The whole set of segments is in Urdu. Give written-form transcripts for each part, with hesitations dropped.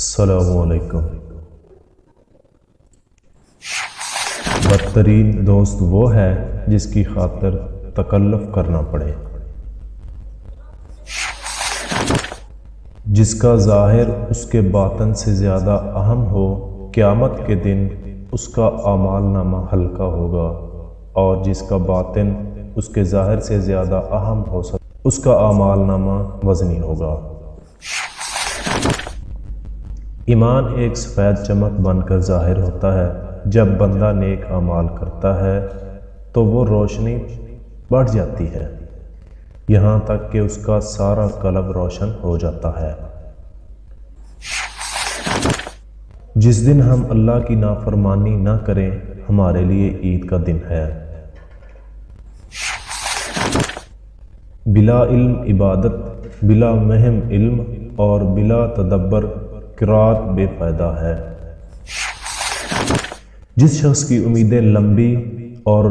السلام علیکم۔ بدترین دوست وہ ہے جس کی خاطر تکلف کرنا پڑے، جس کا ظاہر اس کے باطن سے زیادہ اہم ہو۔ قیامت کے دن اس کا اعمال نامہ ہلکا ہوگا، اور جس کا باطن اس کے ظاہر سے زیادہ اہم ہو اس کا اعمال نامہ وزنی ہوگا۔ ایمان ایک سفید چمک بن کر ظاہر ہوتا ہے۔ جب بندہ نیک اعمال کرتا ہے تو وہ روشنی بڑھ جاتی ہے، یہاں تک کہ اس کا سارا قلب روشن ہو جاتا ہے۔ جس دن ہم اللہ کی نافرمانی نہ کریں، ہمارے لیے عید کا دن ہے۔ بلا علم عبادت، بلا مہم علم اور بلا تدبر قرات بے فائدہ ہے۔ جس شخص کی امیدیں لمبی اور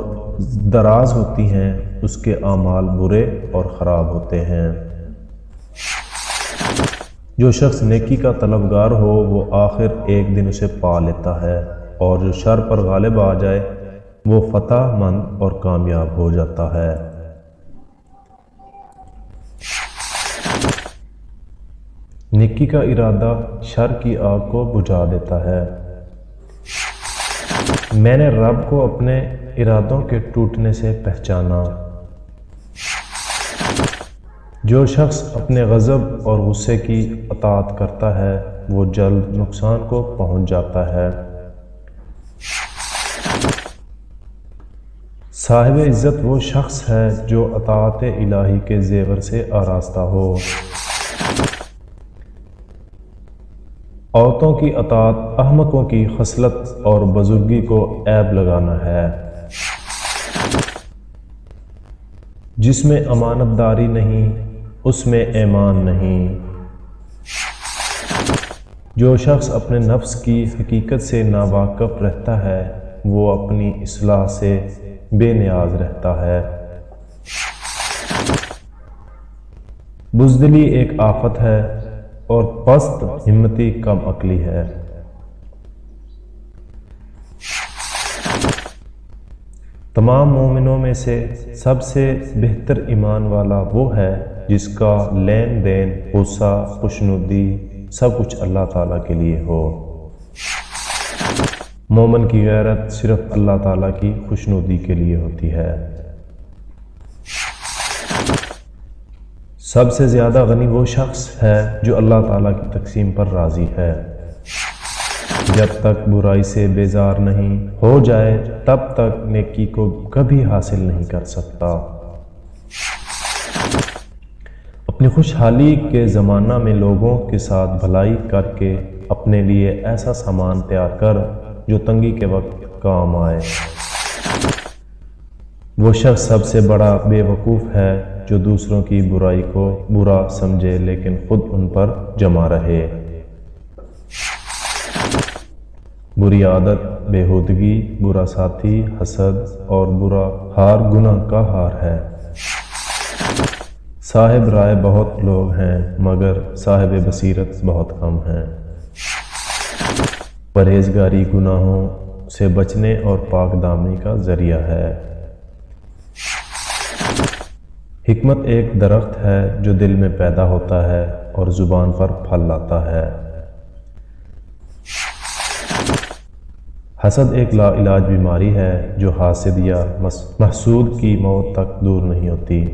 دراز ہوتی ہیں، اس کے اعمال برے اور خراب ہوتے ہیں۔ جو شخص نیکی کا طلبگار ہو، وہ آخر ایک دن اسے پا لیتا ہے، اور جو شر پر غالب آ جائے وہ فتح مند اور کامیاب ہو جاتا ہے۔ نیکی کا ارادہ شر کی آگ کو بجھا دیتا ہے۔ میں نے رب کو اپنے ارادوں کے ٹوٹنے سے پہچانا۔ جو شخص اپنے غضب اور غصے کی اطاعت کرتا ہے، وہ جلد نقصان کو پہنچ جاتا ہے۔ صاحب عزت وہ شخص ہے جو اطاعت الہی کے زیور سے آراستہ ہو۔ عورتوں کی اطاعت احمقوں کی خصلت اور بزرگی کو عیب لگانا ہے۔ جس میں امانت داری نہیں، اس میں ایمان نہیں۔ جو شخص اپنے نفس کی حقیقت سے ناواقف رہتا ہے، وہ اپنی اصلاح سے بے نیاز رہتا ہے۔ بزدلی ایک آفت ہے، اور پست ہمتی کم عقلی ہے۔ تمام مومنوں میں سے سب سے بہتر ایمان والا وہ ہے جس کا لین دین، غصہ، خوشنودی سب کچھ اللہ تعالیٰ کے لیے ہو۔ مومن کی غیرت صرف اللہ تعالیٰ کی خوشنودی کے لیے ہوتی ہے۔ سب سے زیادہ غنی وہ شخص ہے جو اللہ تعالیٰ کی تقسیم پر راضی ہے۔ جب تک برائی سے بیزار نہیں ہو جائے، تب تک نیکی کو کبھی حاصل نہیں کر سکتا۔ اپنی خوشحالی کے زمانہ میں لوگوں کے ساتھ بھلائی کر کے اپنے لیے ایسا سامان تیار کر جو تنگی کے وقت کام آئے۔ وہ شخص سب سے بڑا بے وقوف ہے جو دوسروں کی برائی کو برا سمجھے لیکن خود ان پر جمع رہے۔ بری عادت، بےہودگی، برا ساتھی، حسد اور برا ہار گناہ کا ہار ہے۔ صاحب رائے بہت لوگ ہیں، مگر صاحب بصیرت بہت کم ہیں۔ پرہیزگاری گناہوں سے بچنے اور پاک دامنی کا ذریعہ ہے۔ حکمت ایک درخت ہے جو دل میں پیدا ہوتا ہے اور زبان پر پھل لاتا ہے۔ حسد ایک لا علاج بیماری ہے جو حاسد یا محسود کی موت تک دور نہیں ہوتی۔